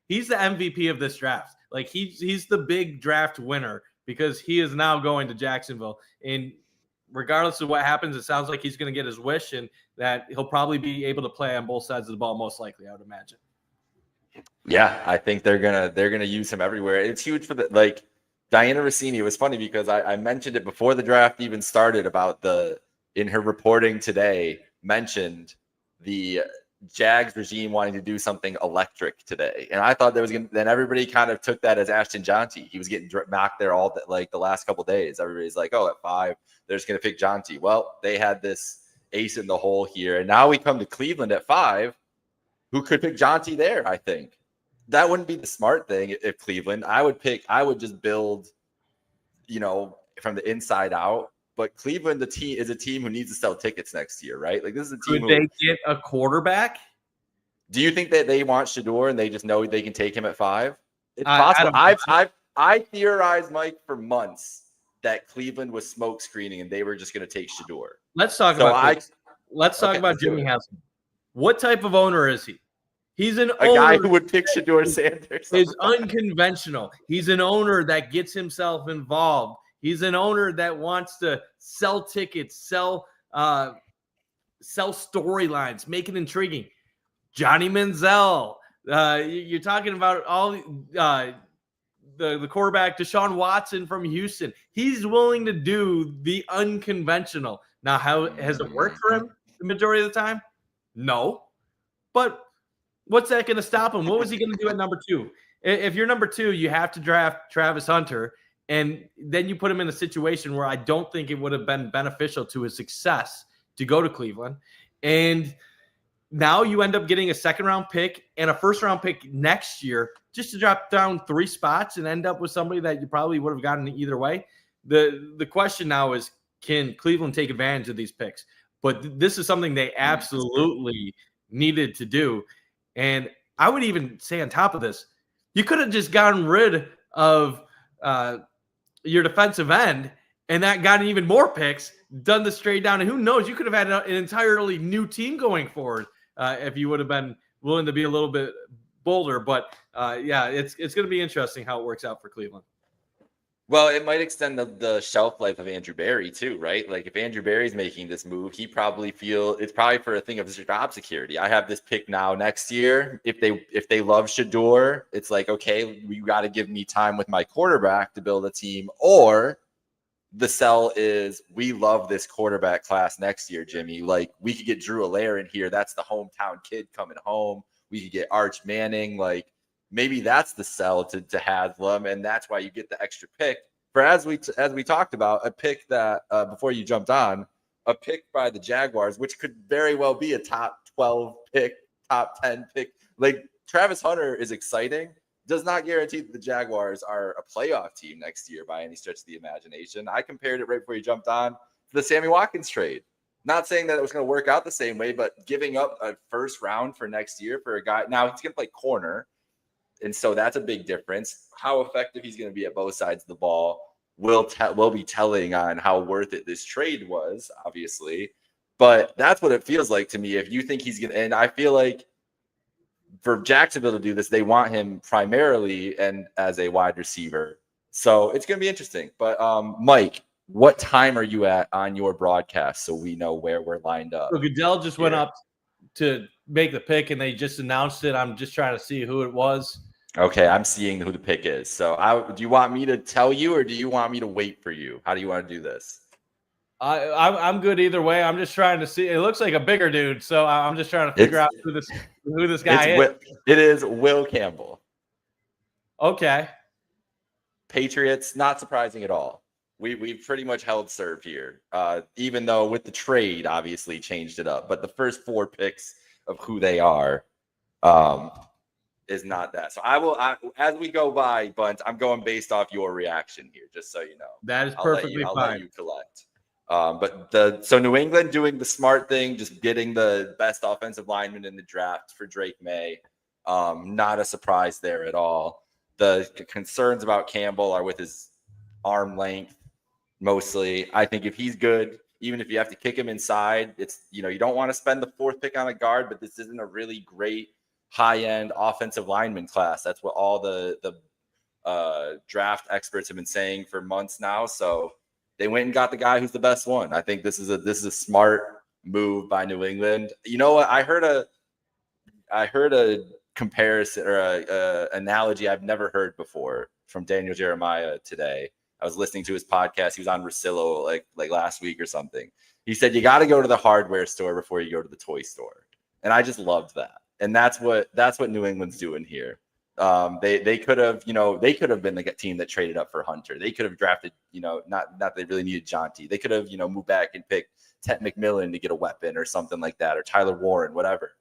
MVP of this draft. Like he's the big draft winner because he is now going to Jacksonville. And regardless of what happens, it sounds like he's going to get his wish and that he'll probably be able to play on both sides of the ball, most likely, I would imagine. Yeah, I think they're gonna use him everywhere. It's huge for the Diana Rossini. It was funny because I mentioned it before the draft even started about in her reporting today mentioned the Jags regime wanting to do something electric today, and I thought then everybody kind of took that as Ashton Jonty. He was getting mocked there all the last couple of days. Everybody's like, oh, at 5 they're just gonna pick Jonty. Well, they had this ace in the hole here, and now we come to Cleveland at 5. Who could pick Jonty there? I think that wouldn't be the smart thing if Cleveland. I would just build, from the inside out. But Cleveland, is a team who needs to sell tickets next year, right? Like this is a team. Could they get a quarterback? Do you think that they want Shador and they just know they can take him at 5? It's possible. I theorized, Mike, for months that Cleveland was smoke screening and they were just going to take Shador. Let's talk about Jimmy Haslam. What type of owner is he? He's a guy who would pick Shador Sanders. He's unconventional. He's an owner that gets himself involved. He's an owner that wants to sell tickets, sell storylines, make it intriguing. Johnny Manziel. You're talking about all the quarterback, Deshaun Watson from Houston. He's willing to do the unconventional. Now, how has it worked for him the majority of the time? No. But what's that going to stop him? What was he going to do at number 2? If you're number 2, you have to draft Travis Hunter, and then you put him in a situation where I don't think it would have been beneficial to his success to go to Cleveland. And now you end up getting a second-round pick and a first-round pick next year just to drop down 3 spots and end up with somebody that you probably would have gotten either way. The question now is, can Cleveland take advantage of these picks? But this is something they absolutely needed to do. And I would even say on top of this, you could have just gotten rid of your defensive end and that got even more picks, done the straight down. And who knows, you could have had an entirely new team going forward if you would have been willing to be a little bit bolder. But yeah, it's going to be interesting how it works out for Cleveland. Well, it might extend the shelf life of Andrew Berry too, right? Like if Andrew Berry's making this move, it's probably for a thing of job security. I have this pick now next year. If they love Shador, it's like, okay, you got to give me time with my quarterback to build a team. Or the sell is, we love this quarterback class next year, Jimmy. Like we could get Drew Allaire in here. That's the hometown kid coming home. We could get Arch Manning. Like, maybe that's the sell to Haslam, and that's why you get the extra pick. For as we talked about, a pick that before you jumped on, a pick by the Jaguars, which could very well be a top 12 pick, top 10 pick. Like Travis Hunter is exciting. Does not guarantee that the Jaguars are a playoff team next year by any stretch of the imagination. I compared it right before you jumped on to the Sammy Watkins trade. Not saying that it was going to work out the same way, but giving up a first round for next year for a guy. Now he's going to play corner. And so that's a big difference. How effective he's going to be at both sides of the ball will be telling on how worth it this trade was, obviously. But that's what it feels like to me. If you think he's going to, and I feel like for Jacksonville to do this, they want him primarily and as a wide receiver. So it's going to be interesting. But Mike, what time are you at on your broadcast so we know where we're lined up? So Goodell just went up to make the pick and they just announced it. I'm just trying to see who it was. Okay, I'm seeing who the pick is. So do you want me to tell you or do you want me to wait for you? How do you want to do this? I'm good either way. I'm just trying to see. It looks like a bigger dude, so I'm just trying to figure out who this guy is. It is Will Campbell. Okay. Patriots, not surprising at all. We've pretty much held serve here, even though with the trade, obviously changed it up. But the first 4 picks of who they are is not that. So as we go by, Bunt, I'm going based off your reaction here, just so you know. That is perfectly I'll fine. let you collect. So New England doing the smart thing, just getting the best offensive lineman in the draft for Drake May. Not a surprise there at all. The concerns about Campbell are with his arm length, mostly. I think if he's good, even if you have to kick him inside, it's, you don't want to spend the 4th pick on a guard, but this isn't a really great high-end offensive lineman class. That's what all the draft experts have been saying for months now. So they went and got the guy who's the best one. I think this is a smart move by New England. You know what? I heard a comparison or a analogy I've never heard before from Daniel Jeremiah today. I was listening to his podcast. He was on Russillo like last week or something. He said, you got to go to the hardware store before you go to the toy store. And I just loved that. And that's what New England's doing here. They could have been like a team that traded up for Hunter. They could have drafted, not that they really needed Jonty. They could have, moved back and picked Ted McMillan to get a weapon or something like that, or Tyler Warren, whatever.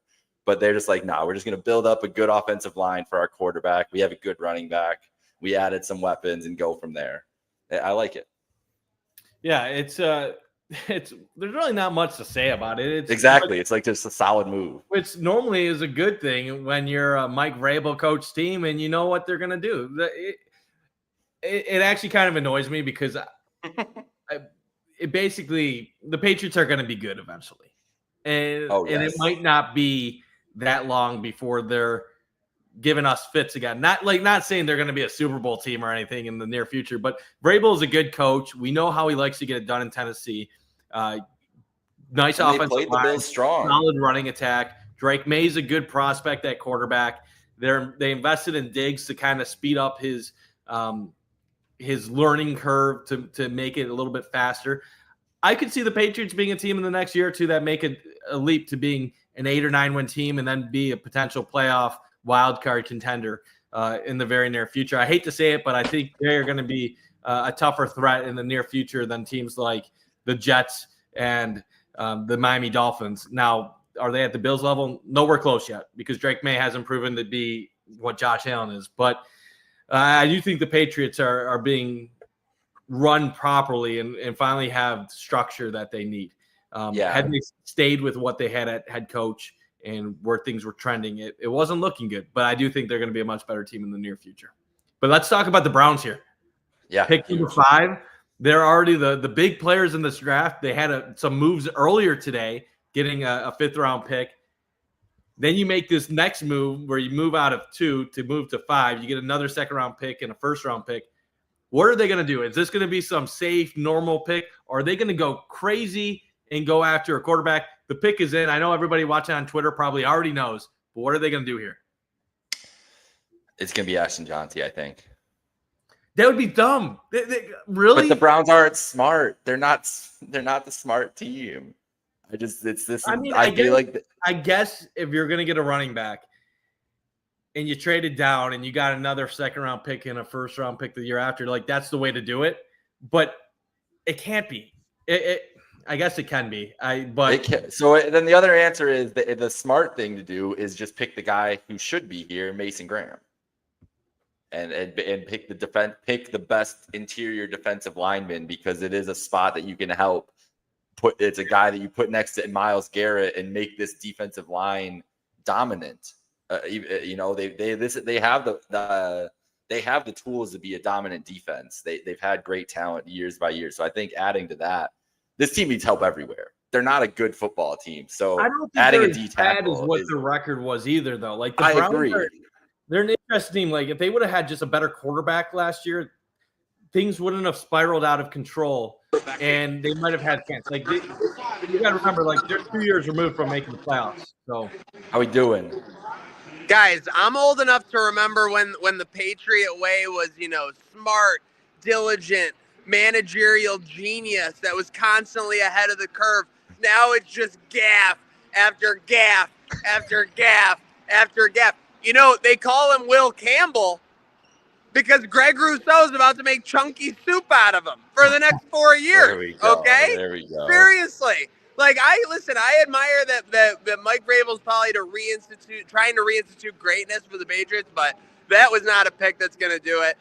But they're just like, no, we're just going to build up a good offensive line for our quarterback. We have a good running back. We added some weapons and go from there. I like it. Yeah, it's there's really not much to say about it. It's like just a solid move. Which normally is a good thing when you're a Mike Vrabel coach team and you know what they're going to do. It actually kind of annoys me because it basically the Patriots are going to be good eventually, and it might not be that long before they're giving us fits again. Not saying they're going to be a Super Bowl team or anything in the near future, but Vrabel is a good coach. We know how he likes to get it done in Tennessee. Nice offensive line, solid running attack. Drake May's a good prospect at quarterback. They invested in Diggs to kind of speed up his learning curve to make it a little bit faster. I could see the Patriots being a team in the next year or two that make a leap to being an 8 or 9 win team and then be a potential playoff wild card contender in the very near future. I hate to say it, but I think they're going to be a tougher threat in the near future than teams like the Jets and the Miami Dolphins. Now, are they at the Bills level? Nowhere close yet, because Drake May hasn't proven to be what Josh Allen is. But I do think the Patriots are being run properly and finally have structure that they need. Had they stayed with what they had at head coach and where things were trending, it wasn't looking good. But I do think they're going to be a much better team in the near future. But let's talk about the Browns here. Yeah. Pick number 5. They're already the big players in this draft. They had some moves earlier today, getting a 5th-round pick. Then you make this next move where you move out of 2 to move to 5. You get another 2nd-round pick and a 1st-round pick. What are they going to do? Is this going to be some safe, normal pick? Or are they going to go crazy and go after a quarterback? The pick is in. I know everybody watching on Twitter probably already knows, but what are they going to do here? It's going to be Ashton Johnson, I think. That would be dumb. Really? But the Browns aren't smart. They're not the smart team. I guess if you're going to get a running back and you trade it down and you got another 2nd-round pick and a 1st-round pick the year after, like, that's the way to do it. But it can't be. I guess it can be. So then the other answer is the smart thing to do is just pick the guy who should be here, Mason Graham. And pick the best interior defensive lineman, because it is a spot that you can help it's a guy that you put next to Myles Garrett and make this defensive line dominant. They have the tools to be a dominant defense. They've had great talent years by year. So I think adding to that, this team needs help everywhere. They're not a good football team. So I don't think adding they're a D as bad tackle as what the record was either, though. Like the I Browns agree. They're an interesting team. Like if they would have had just a better quarterback last year, things wouldn't have spiraled out of control, and they might have had a chance. Like you got to remember, like they're 2 years removed from making the playoffs. So how we doing? Guys, I'm old enough to remember when the Patriot way was, smart, diligent, managerial genius that was constantly ahead of the curve. Now it's just gaff after gaff after gaff after gaff. They call him Will Campbell because Greg Rousseau is about to make chunky soup out of him for the next 4 years. There we go. Okay? There we go. Seriously. Like, I admire that Mike Vrabel's probably trying to reinstitute greatness for the Patriots, but that was not a pick that's going to do it.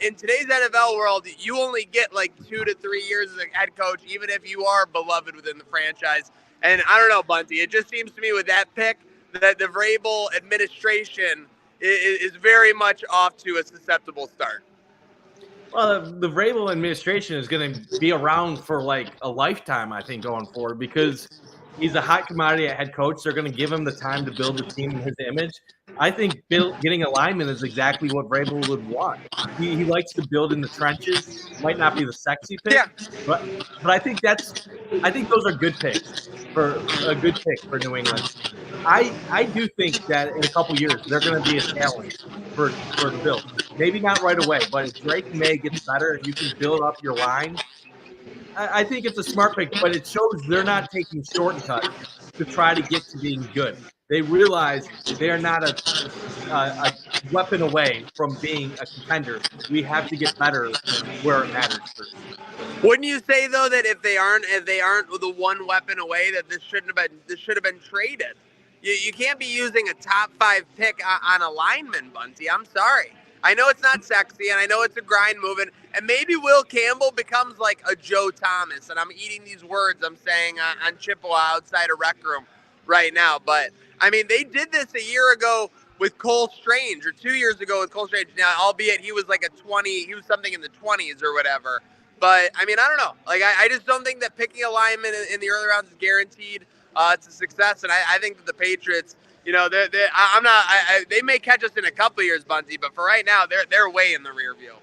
In today's NFL world, you only get like 2 to 3 years as a head coach, even if you are beloved within the franchise. And I don't know, Bunty, it just seems to me with that pick that the Vrabel administration is very much off to a susceptible start. Well, the Vrabel administration is going to be around for like a lifetime, I think, going forward, because he's a hot commodity at head coach. They're going to give him the time to build the team in his image. I think getting a lineman is exactly what Vrabel would want. He likes to build in the trenches. Might not be the sexy pick, but I think those are good picks for New England. I do think that in a couple years they're going to be a challenge for the Bills. Maybe not right away, but if Drake May gets better, if you can build up your line, I think it's a smart pick. But it shows they're not taking shortcuts to try to get to being good. They realize they are not a weapon away from being a contender. We have to get better where it matters first. Wouldn't you say though that if they aren't the one weapon away, that this should have been traded? You can't be using a top 5 pick on a lineman, Bunty. I'm sorry. I know it's not sexy, and I know it's a grind moving, and maybe Will Campbell becomes like a Joe Thomas, and I'm eating these words I'm saying on Chippewa outside a rec room right now. But, I mean, they did this a year ago with Cole Strange, or 2 years ago with Cole Strange. Now, albeit he was like he was something in the 20s or whatever. But, I mean, I don't know. Like, I just don't think that picking a lineman in the early rounds is guaranteed. It's a success, and I think that the Patriots, they may catch us in a couple of years, Bunty, but for right now, they're way in the rear view.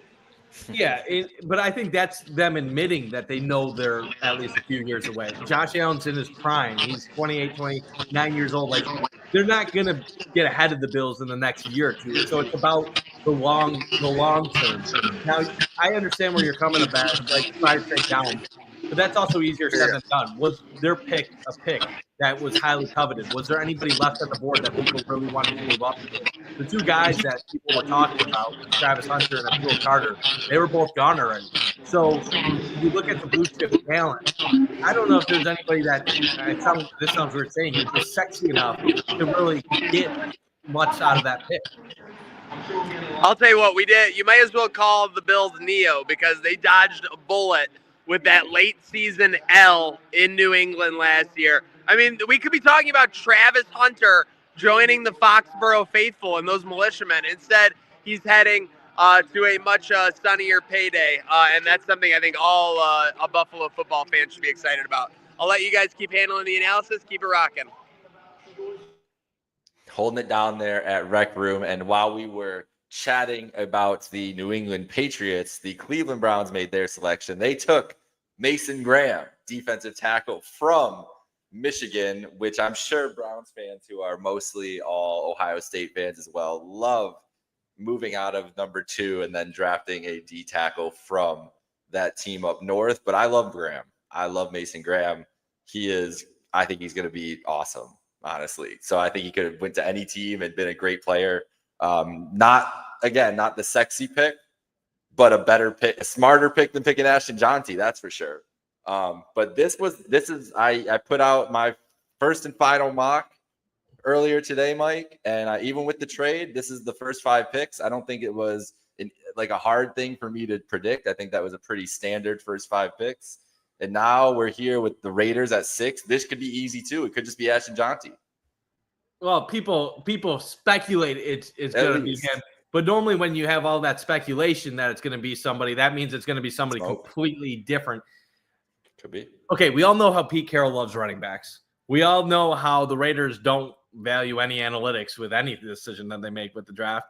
Yeah, but I think that's them admitting that they know they're at least a few years away. Josh Allen's in his prime. He's 28, 29 years old. Like, they're not going to get ahead of the Bills in the next year or two. So it's about the long term. Now, I understand where you're coming about, like, try to take down. but that's also easier said than done. Was their pick a pick that was highly coveted? Was there anybody left on the board that people really wanted to move up to? The two guys that people were talking about, Travis Hunter and Abdul Carter, they were both gone already. So you look at the blue chip talent. I don't know if there's anybody that this sounds weird saying it, was sexy enough to really get much out of that pick. I'll tell you what, we did. You might as well call the Bills Neo because they dodged a bullet with that late season L in New England last year. I mean, we could be talking about Travis Hunter joining the Foxborough faithful and those militiamen. Instead, he's heading to a much sunnier payday, and that's something I think all a Buffalo football fan should be excited about. I'll let you guys keep handling the analysis. Keep it rocking. Holding it down there at Rec Room. And while we were chatting about the New England Patriots, the Cleveland Browns made their selection. They took Mason Graham, defensive tackle from Michigan, which I'm sure Browns fans who are mostly all Ohio State fans as well love moving out of number 2 and then drafting a D tackle from that team up north. But I love Graham. I love Mason Graham. I think he's going to be awesome, honestly. So I think he could have went to any team and been a great player. Not the sexy pick, but a better pick, a smarter pick than picking Ashton Jonty, that's for sure. But I put out my first and final mock earlier today, Mike, and even with the trade, this is the first 5 picks. I don't think it was a hard thing for me to predict. I think that was a pretty standard first 5 picks. And now we're here with the Raiders at 6. This could be easy too. It could just be Ashton Jonty. Well, people speculate it's going to be him. But normally when you have all that speculation that it's going to be somebody, that means it's going to be somebody completely different. Could be. Okay, we all know how Pete Carroll loves running backs. We all know how the Raiders don't value any analytics with any decision that they make with the draft.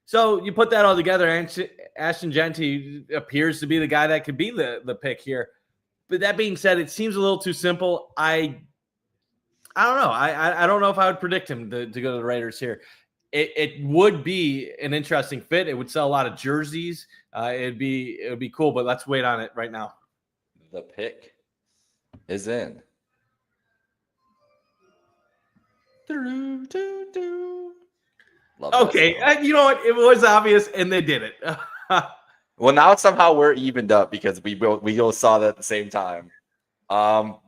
So you put that all together, and Ashton Jonty appears to be the guy that could be the pick here. But that being said, it seems a little too simple. I don't know. I don't know if I would predict him to go to the Raiders here. It would be an interesting fit. It would sell a lot of jerseys. It would be cool, but let's wait on it right now. The pick is in. Okay, you know what? It was obvious, and they did it. Well, now somehow we're evened up because we both saw that at the same time.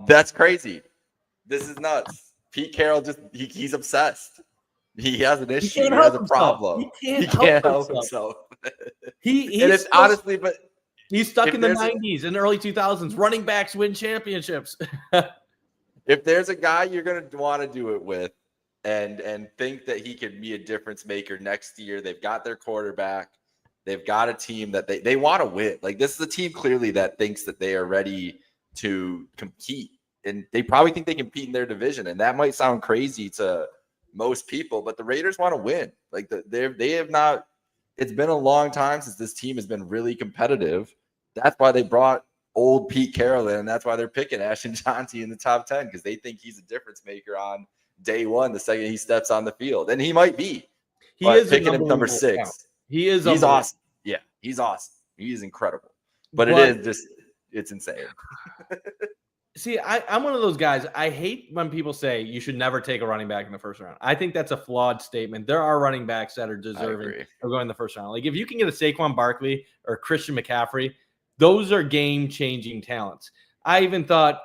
That's crazy. This is nuts. Pete Carroll he's obsessed. He has an issue. He has a problem. He can't help himself. Honestly, but he's stuck in the 90s and early 2000s. Running backs win championships. If there's a guy you're going to want to do it with and think that he could be a difference maker next year, they've got their quarterback. They've got a team that they want to win. Like, this is a team clearly that thinks that they are ready to compete. And they probably think they compete in their division. And that might sound crazy to most people, but the Raiders want to win. Like, they have not – it's been a long time since this team has been really competitive. That's why they brought old Pete Carroll in, and that's why they're picking Ashton Jonty in the top 10, because they think he's a difference maker on day one, the second he steps on the field. And he might be. He is picking him number 6. Count. He's awesome. Yeah, he's awesome. He is incredible. But it is just – it's insane. See, I'm one of those guys. I hate when people say you should never take a running back in the first round. I think that's a flawed statement. There are running backs that are deserving of going in the first round. Like, if you can get a Saquon Barkley or Christian McCaffrey, those are game-changing talents. I even thought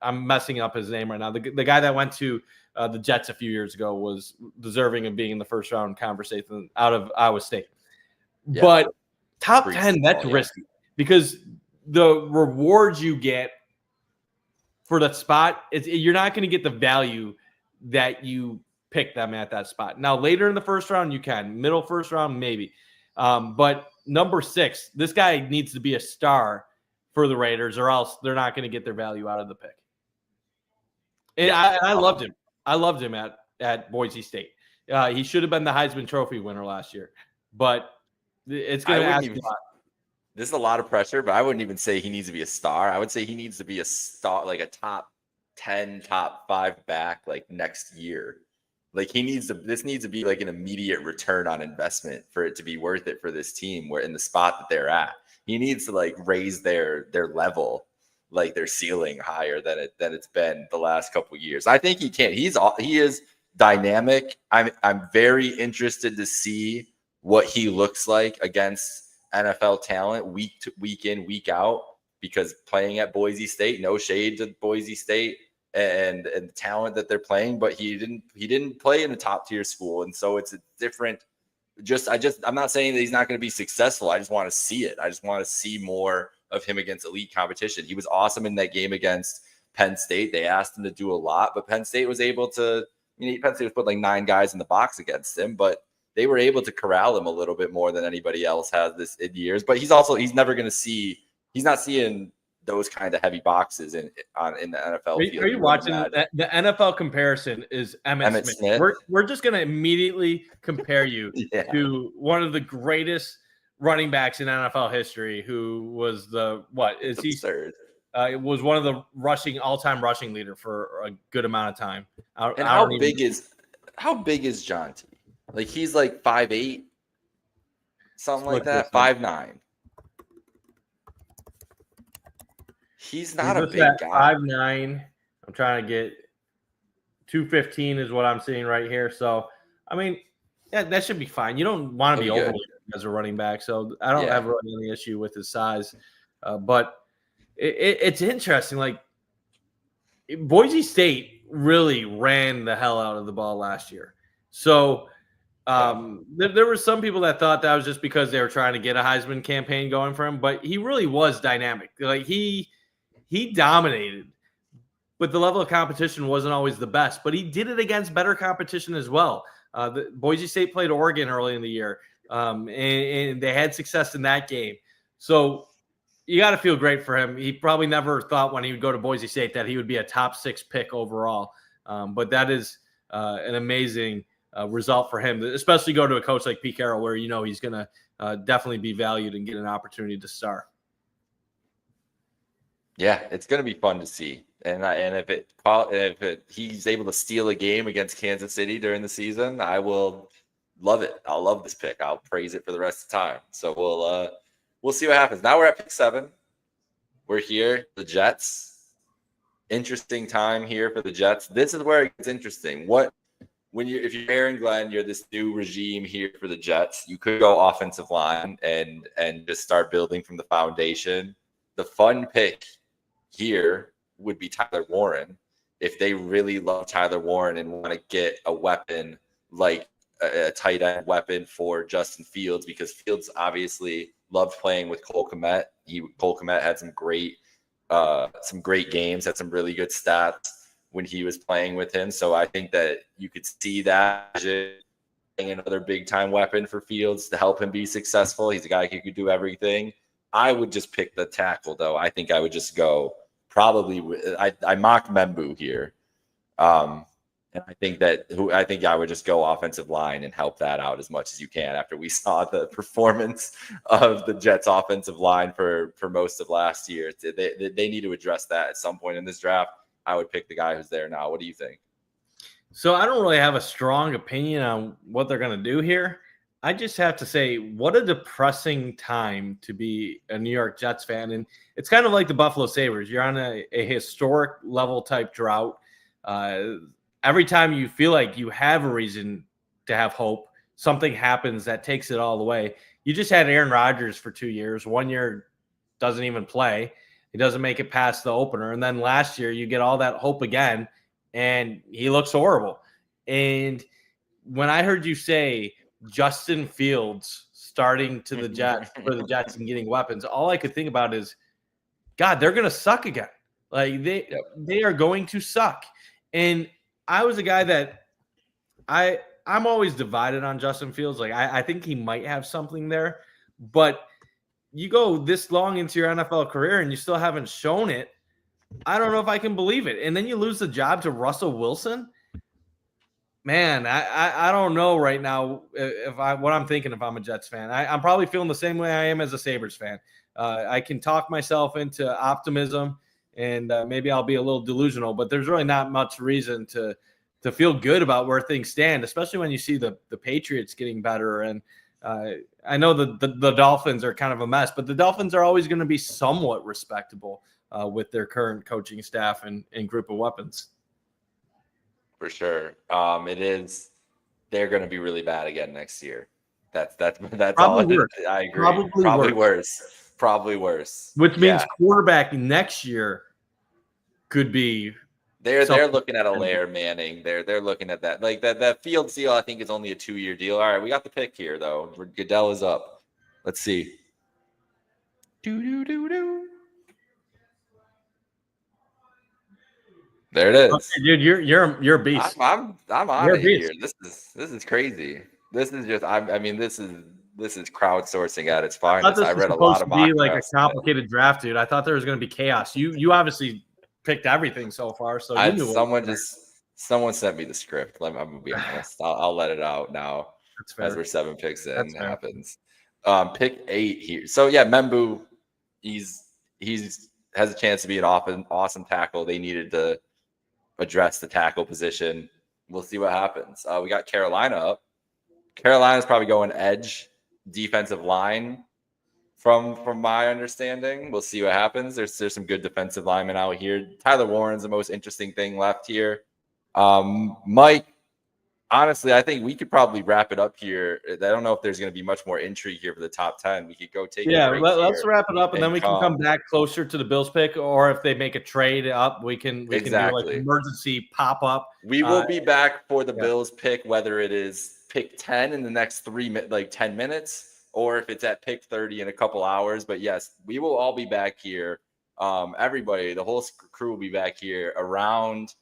I'm messing up his name right now. The guy that went to the Jets a few years ago was deserving of being in the first round conversation out of Iowa State. Yeah. But top 10, that's risky because the rewards you get for that spot, you're not going to get the value that you pick them at that spot. Now, later in the first round, you can. Middle first round, maybe. But number 6, this guy needs to be a star for the Raiders, or else they're not going to get their value out of the pick. And I loved him. I loved him at Boise State. He should have been the Heisman Trophy winner last year. But it's going to ask a lot. This is a lot of pressure, but I wouldn't even say he needs to be a star. I would say he needs to be a star, like a top 10, top 5 back, like next year. Like this needs to be like an immediate return on investment for it to be worth it for this team where in the spot that they're at. He needs to like raise their level, like their ceiling higher than it's been the last couple of years. I think he can. He is dynamic. I'm very interested to see what he looks like against NFL talent week in, week out, because playing at Boise State, no shade to Boise State and the talent that they're playing, but he didn't play in a top tier school. And so it's a different, I'm not saying that he's not going to be successful. I just want to see it. I just want to see more of him against elite competition. He was awesome in that game against Penn State. They asked him to do a lot, but Penn State was able to, Penn State was put like 9 guys in the box against him, but they were able to corral him a little bit more than anybody else has this in years. But he's never going to see, he's not seeing those kind of heavy boxes in the NFL field. Are you watching the NFL comparison is Emmitt Smith. We're just going to immediately compare you to one of the greatest running backs in NFL history, who was third. It was one of the all-time rushing leader for a good amount of time. How big is John T? Like he's like 5'8", something like that, 5'9". He's not a big guy. 5'9". I'm trying to get 215 is what I'm seeing right here. So, I mean, yeah, that should be fine. You don't want to be overweight as a running back, so I don't have really any issue with his size. But it's interesting. Like Boise State really ran the hell out of the ball last year. So there were some people that thought that was just because they were trying to get a Heisman campaign going for him, but he really was dynamic. Like he dominated, but the level of competition wasn't always the best. But he did it against better competition as well. Boise State played Oregon early in the year, and they had success in that game. So you got to feel great for him. He probably never thought when he would go to Boise State that he would be a top 6 pick overall. But that is an amazing result for him, especially go to a coach like Pete Carroll, where he's going to definitely be valued and get an opportunity to start. Yeah, it's going to be fun to see. And if he's able to steal a game against Kansas City during the season, I will love it. I'll love this pick. I'll praise it for the rest of the time. So we'll see what happens. Now we're at pick 7. We're here, the Jets. Interesting time here for the Jets. This is where it gets interesting. If you're Aaron Glenn, you're this new regime here for the Jets. You could go offensive line and just start building from the foundation. The fun pick here would be Tyler Warren. If they really love Tyler Warren and want to get a weapon like a tight end weapon for Justin Fields, because Fields obviously loved playing with Cole Kmet. Cole Kmet had some great games, had some really good stats when he was playing with him. So I think that you could see that another big time weapon for Fields to help him be successful. He's a guy who could do everything. I would just pick the tackle, though. I think I would just go probably. I mocked Membu here, and I think I would just go offensive line and help that out as much as you can. After we saw the performance of the Jets' offensive line for most of last year, they need to address that at some point in this draft. I would pick the guy who's there now. What do you think? So I don't really have a strong opinion on what they're going to do here. I just have to say, what a depressing time to be a New York Jets fan. And it's kind of like the Buffalo Sabres. You're on a historic level type drought. Every time you feel like you have a reason to have hope, something happens that takes it all away. You just had Aaron Rodgers for 2 years. 1 year doesn't even play. He doesn't make it past the opener. And then last year you get all that hope again, and he looks horrible. And when I heard you say Justin Fields starting to the Jets for the Jets and getting weapons, all I could think about is, God, they're going to suck again. Like they are going to suck. And I was a guy that I'm always divided on Justin Fields. Like I think he might have something there, but you go this long into your NFL career and you still haven't shown it. I don't know if I can believe it. And then you lose the job to Russell Wilson. Man, I don't know right now what I'm thinking if I'm a Jets fan. I'm probably feeling the same way I am as a Sabres fan. I can talk myself into optimism, and maybe I'll be a little delusional, but there's really not much reason to to feel good about where things stand, especially when you see the Patriots getting better. And I know the Dolphins are kind of a mess, but the Dolphins are always going to be somewhat respectable with their current coaching staff and group of weapons. For sure. They're going to be really bad again next year. That's Probably all. worse. I agree. Probably worse. Probably worse. Which means quarterback next year could be. They're looking at a Lair Manning. They're looking at that. Like that Fields deal, I think, is only a 2-year deal. All right, we got the pick here though. Goodell is up. Let's see. There it is. Okay, dude, you're a beast. I'm on it here. This is crazy. This is just this is crowdsourcing at its finest. I read a lot of mock be like a drafts. complicated draft, dude. I thought there was going to be chaos. You obviously picked everything so far, so you knew someone sent me the script. I'm gonna be honest. I'll let it out now. That's fair. As we're 7 picks in. That's fair. Happens. Pick 8 here. So yeah, Membu, he's has a chance to be an awesome tackle. They needed to address the tackle position. We'll see what happens. We got Carolina up. Carolina's probably going edge defensive line from my understanding. We'll see what happens. There's some good defensive linemen out here. Tyler Warren's the most interesting thing left here. Mike, honestly, I think we could probably wrap it up here. I don't know if there's going to be much more intrigue here for the top 10. We could go take a break let's here wrap it up, and then we can come back closer to the Bills pick, or if they make a trade up, we can do like emergency pop up. We will be back for the Bills pick, whether it is pick 10 in the next 10 minutes, or if it's at pick 30 in a couple hours. But yes, we will all be back here. Everybody, the whole crew will be back here around,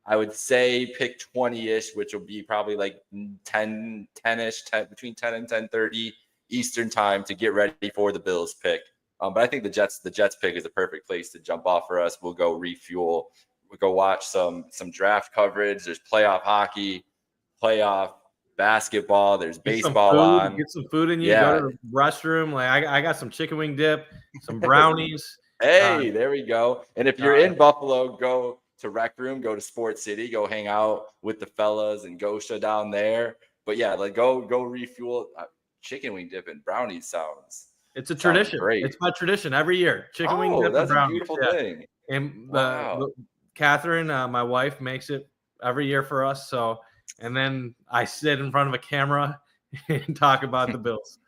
I would say, pick 20-ish, which will be probably like 10-ish, between 10 and 10:30 Eastern time to get ready for the Bills pick. But I think the Jets pick is a perfect place to jump off for us. We'll go refuel. We'll go watch some draft coverage. There's playoff hockey, playoff basketball. There's baseball on. Get some food in you. Go to the restroom. Like I got some chicken wing dip, some brownies. Hey, there we go. And if you're in Buffalo, go to Rec Room, go to Sports City, go hang out with the fellas and Gosha down there. But yeah, like go refuel. Chicken wing dip and brownies sounds. It's a tradition. Great. It's my tradition every year. Chicken wing dip that's and brownies. a beautiful thing. And Catherine, my wife, makes it every year for us. So, and then I sit in front of a camera and talk about the Bills.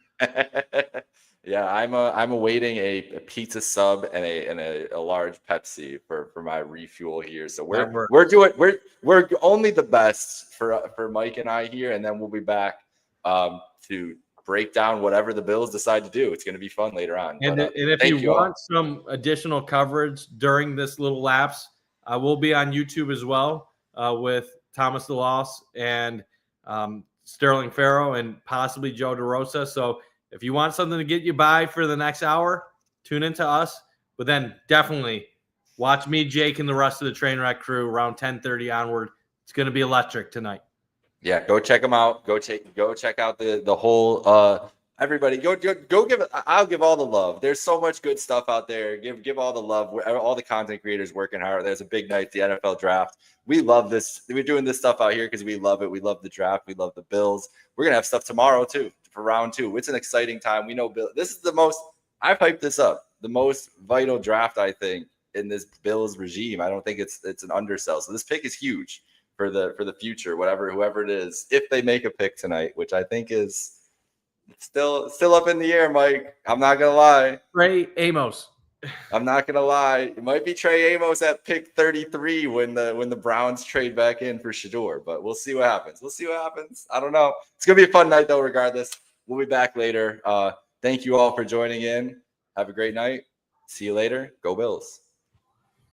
Yeah, I'm awaiting a pizza sub and a large Pepsi for my refuel here. So we're only the best for Mike and I here, and then we'll be back to break down whatever the Bills decide to do. It's going to be fun later on. And if you want some additional coverage during this little lapse, I will be on YouTube as well with Thomas DeLoss and Sterling Farrow and possibly Joe DeRosa. So if you want something to get you by for the next hour, tune into us. But then definitely watch me, Jake, and the rest of the Trainwreck crew around 10:30 onward. It's going to be electric tonight. Yeah, go check them out. Go check out the whole. Everybody, go give it. I'll give all the love. There's so much good stuff out there. Give all the love. All the content creators working hard. There's a big night, the NFL draft. We love this. We're doing this stuff out here because we love it. We love the draft. We love the Bills. We're gonna have stuff tomorrow too for round 2. It's an exciting time. We know Bill. This is the most. I've hyped this up. The most vital draft, I think, in this Bills regime. I don't think it's an undersell. So this pick is huge for the future. Whoever it is, if they make a pick tonight, which I think is still up in the air, Mike. I'm not gonna lie. Trey Amos. I'm not gonna lie. It might be Trey Amos at pick 33 when the Browns trade back in for Shador, but we'll see what happens. I don't know. It's gonna be a fun night though. Regardless, we'll be back later. Thank you all for joining in. Have a great night. See you later. Go Bills.